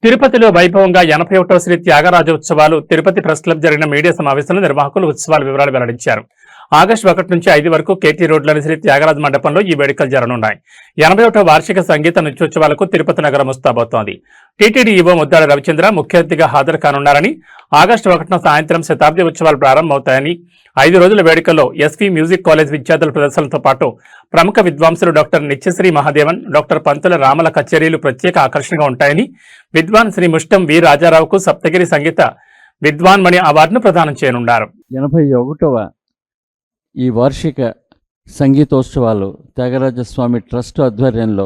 తిరుపతిలో వైభవంగా 81వ శ్రీ త్యాగరాజ ఉత్సవాలు తిరుపతి ప్రెస్ క్లబ్ జరిగిన మీడియా సమావేశంలో నిర్వాహకులు ఉత్సవాల వివరాలు వెల్లడించారు. ఆగస్టు 1 నుంచి 5 వరకు కేటీ రోడ్లోని శ్రీ త్యాగరాజ మండపంలో ఈ వేడుకలు జరగనున్నాయి. 81వ వార్షిక సంగీత నృత్యోత్సవాలకు తిరుపతి నగరం ముస్తాబవుతోంది. టీటీడీ ఈవో ముద్దాడ రవిచంద్ర ముఖ్య అతిథిగా హాజరు కానున్నారని, ఆగస్టు 1న సాయంత్రం శతాబ్ది ఉత్సవాలు ప్రారంభమవుతాయని, 5 రోజుల వేడుకల్లో ఎస్వి మ్యూజిక్ కాలేజ్ విద్యార్థుల ప్రదర్శనలతో పాటు ప్రముఖ విద్వాంసులు డాక్టర్ నిత్యశ్రీ మహాదేవన్, డాక్టర్ పంతుల రామల కచేరీలు ప్రత్యేక ఆకర్షణగా ఉంటాయని, విద్వాన్ శ్రీ ముష్టం వి రాజారావుకు సప్తగిరి సంగీత విద్వాన్ మణి అవార్డును ప్రదానం చేయనున్నారు. 81వ ఈ వార్షిక సంగీతోత్సవాలు త్యాగరాజస్వామి ట్రస్ట్ ఆధ్వర్యంలో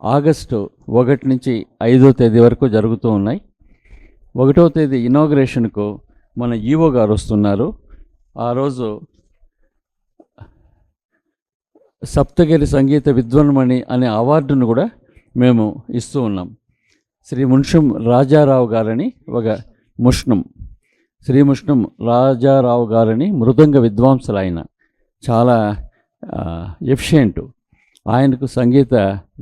ఆగస్టు 1 నుంచి 5వ తేదీ వరకు జరుగుతూ ఉన్నాయి. 1వ తేదీ ఇనాగ్రేషన్కు మన ఈవో గారు వస్తున్నారు. ఆ రోజు సప్తగిరి సంగీత విద్వాన్మణి అనే అవార్డును కూడా మేము ఇస్తూ ఉన్నాం. శ్రీ మున్షం రాజారావు గారని ఒక శ్రీ ముష్ణం రాజారావు గారని మృదంగ విద్వాంసులు, ఆయన చాలా ఎఫిషియెంట్. ఆయనకు సంగీత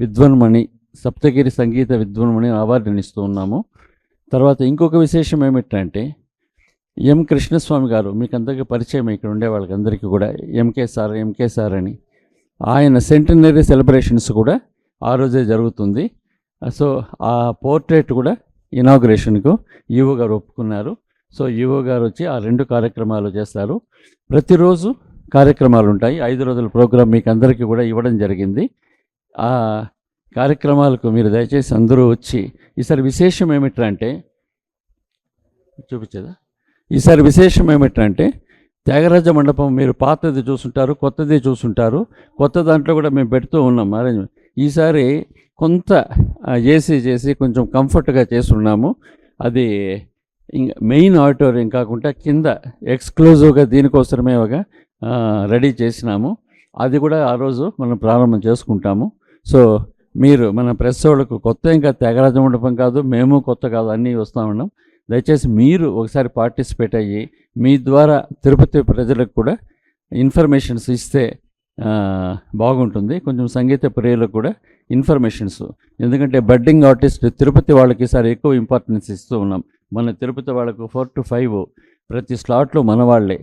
విద్వాన్మణి, సప్తగిరి సంగీత విద్వాన్మణి అవార్డుని ఇస్తూ ఉన్నాము. తర్వాత ఇంకొక విశేషం ఏమిటంటే, ఎం కృష్ణస్వామి గారు, మీకు అందరికీ పరిచయం ఇక్కడ ఉండే వాళ్ళకందరికీ కూడా, ఎంకే సార్ అని, ఆయన సెంటనరీ సెలబ్రేషన్స్ కూడా ఆ రోజే జరుగుతుంది. సో ఆ పోర్ట్రేట్ కూడా ఇనాగ్రేషన్కు ఈవో గారు ఒప్పుకున్నారు. సో ఈవో గారు వచ్చి ఆ 2 కార్యక్రమాలు చేస్తారు. ప్రతిరోజు కార్యక్రమాలు ఉంటాయి. 5 రోజుల ప్రోగ్రాం మీకు అందరికీ కూడా ఇవ్వడం జరిగింది. ఆ కార్యక్రమాలకు మీరు దయచేసి అందరూ వచ్చి, ఈసారి విశేషం ఏమిటంటే త్యాగరాజ మండపం మీరు పాతది చూసుంటారు, కొత్తది చూసుంటారు. కొత్త దాంట్లో కూడా మేము పెడుతూ ఉన్నాం అరేంజ్మెంట్. ఈసారి కొంత ఏసీ చేసి కొంచెం కంఫర్ట్గా చేస్తున్నాము. అది మెయిన్ ఆడిటోరియం కాకుండా కింద ఎక్స్క్లూజివ్గా దీనికోసమే ఒక రెడీ చేసినాము. అది కూడా ఆ రోజు మనం ప్రారంభం చేసుకుంటాము. సో మీరు మన ప్రెస్ వాళ్ళకు కొత్త, ఇంకా త్యాగరాజ మండపం కాదు, మేము కొత్త కాదు, అన్నీ వస్తూ ఉన్నాం. దయచేసి మీరు ఒకసారి పార్టిసిపేట్ అయ్యి మీ ద్వారా తిరుపతి ప్రజలకు కూడా ఇన్ఫర్మేషన్స్ ఇస్తే బాగుంటుంది. కొంచెం సంగీత ప్రియులకు కూడా ఇన్ఫర్మేషన్స్, ఎందుకంటే బడ్డింగ్ ఆర్టిస్ట్ తిరుపతి వాళ్ళకి ఈసారి ఎక్కువ ఇంపార్టెన్స్ ఇస్తూ ఉన్నాం. మన తిరుపతి వాళ్ళకు 4 to 5 ప్రతి స్లాట్లో మన వాళ్ళే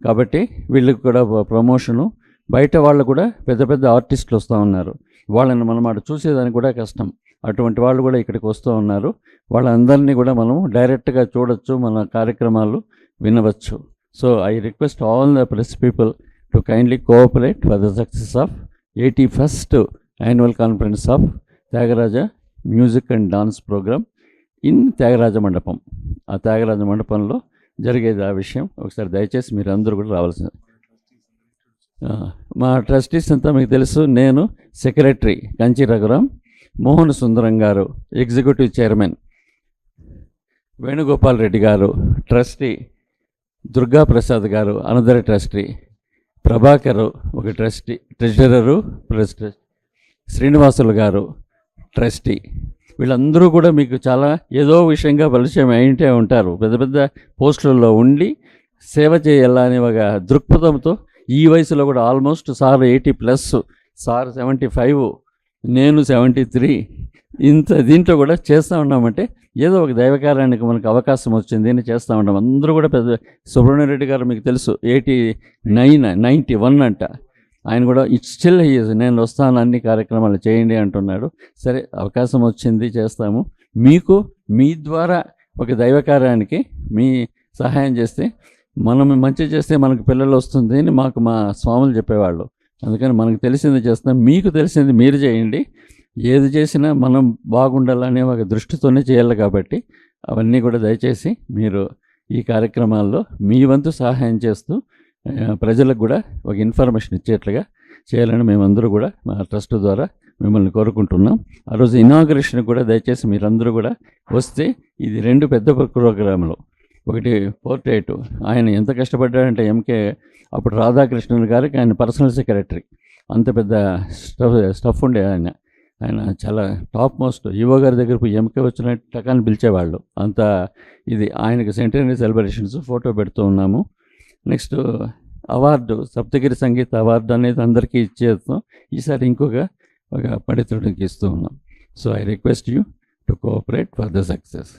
కాబట్టి వీళ్ళకి కూడా ప్రమోషను. బయట వాళ్ళు కూడా పెద్ద పెద్ద ఆర్టిస్టులు వస్తూ ఉన్నారు. వాళ్ళని మనం అటు చూసేదానికి కూడా కష్టం. అటువంటి వాళ్ళు కూడా ఇక్కడికి వస్తూ ఉన్నారు. వాళ్ళందరినీ కూడా మనం డైరెక్ట్గా చూడొచ్చు, మన కార్యక్రమాలు వినవచ్చు. So I request all the press people to kindly cooperate for the success of 81st annual conference of Thyagaraja music and dance programme in Thyagaraja Mandapam. ఆ త్యాగరాజ మండపంలో జరిగేది ఆ విషయం. ఒకసారి దయచేసి మీరు అందరూ కూడా రావాల్సింది. మా ట్రస్టీస్ అంతా మీకు తెలుసు. నేను సెక్రటరీ కంచి రఘురామ్, మోహన్ సుందరం గారు ఎగ్జిక్యూటివ్ చైర్మన్, వేణుగోపాల్ రెడ్డి గారు ట్రస్టీ, దుర్గా ప్రసాద్ గారు అనదర్ ట్రస్టీ, ప్రభాకరు ఒక ట్రస్టీ ట్రెజరరు ట్రస్టీ, శ్రీనివాసులు గారు ట్రస్టీ. వీళ్ళందరూ కూడా మీకు చాలా ఏదో విషయంగా పరిచయం అయింటే ఉంటారు. పెద్ద పెద్ద పోస్టులలో ఉండి సేవ చేయాలనే ఒక దృక్పథంతో ఈ వయసులో కూడా ఆల్మోస్ట్ సార్ 80+, సార్ 75, నేను 73, ఇంత దీంట్లో కూడా చేస్తూ ఉన్నామంటే ఏదో ఒక దైవకార్యానికి మనకు అవకాశం వచ్చింది అని చేస్తూ ఉంటాం. అందరూ కూడా పెద్ద సుబ్రహ్మణ్య రెడ్డి గారు మీకు తెలుసు 91 అంట. ఆయన కూడా స్టిల్ నేను వస్తాను, అన్ని కార్యక్రమాలు చేయండి అంటున్నాడు. సరే, అవకాశం వచ్చింది, చేస్తాము. మీకు మీ ద్వారా ఒక దైవకార్యానికి మీ సహాయం చేస్తే, మనం మంచి చేస్తే మనకు పిల్లలు వస్తుంది అని మాకు మా స్వాములు చెప్పేవాళ్ళు. అందుకని మనకు తెలిసింది చేస్తాం, మీకు తెలిసింది మీరు చేయండి. ఏది చేసినా మనం బాగుండాలనే ఒక దృష్టితోనే చేయాలి. కాబట్టి అవన్నీ కూడా దయచేసి మీరు ఈ కార్యక్రమాల్లో మీ వంతు సహాయం చేస్తూ ప్రజలకు కూడా ఒక ఇన్ఫర్మేషన్ ఇచ్చేట్లుగా చేయాలని మేమందరూ కూడా మా ట్రస్ట్ ద్వారా మిమ్మల్ని కోరుకుంటున్నాం. ఆ రోజు ఇనాగ్రేషన్ కూడా దయచేసి మీరందరూ కూడా వస్తే, ఇది 2 పెద్ద ప్రోగ్రాంలు. ఒకటి పోర్ట్రేట్, ఆయన ఎంత కష్టపడ్డాడంటే ఎంకే అప్పుడు రాధాకృష్ణన్ గారికి ఆయన పర్సనల్ సెక్రటరీ, అంత పెద్ద స్టఫ్ ఉండే ఆయన చాలా టాప్ మోస్ట్. ఈవో గారి దగ్గర ఎంకే వచ్చినట్టు టకాన్ని పిలిచేవాళ్ళు. అంత ఇది ఆయనకి సెంటనరీ సెలబ్రేషన్స్ ఫోటో పెడుతూ ఉన్నాము. నెక్స్ట్ అవార్డు, సప్తగిరి సంగీత అవార్డు అనేది అందరికీ ఇచ్చేస్తాం. ఈసారి ఇంకొక పండితుడికి ఇస్తూ ఉన్నాం. So I request you to cooperate for the success.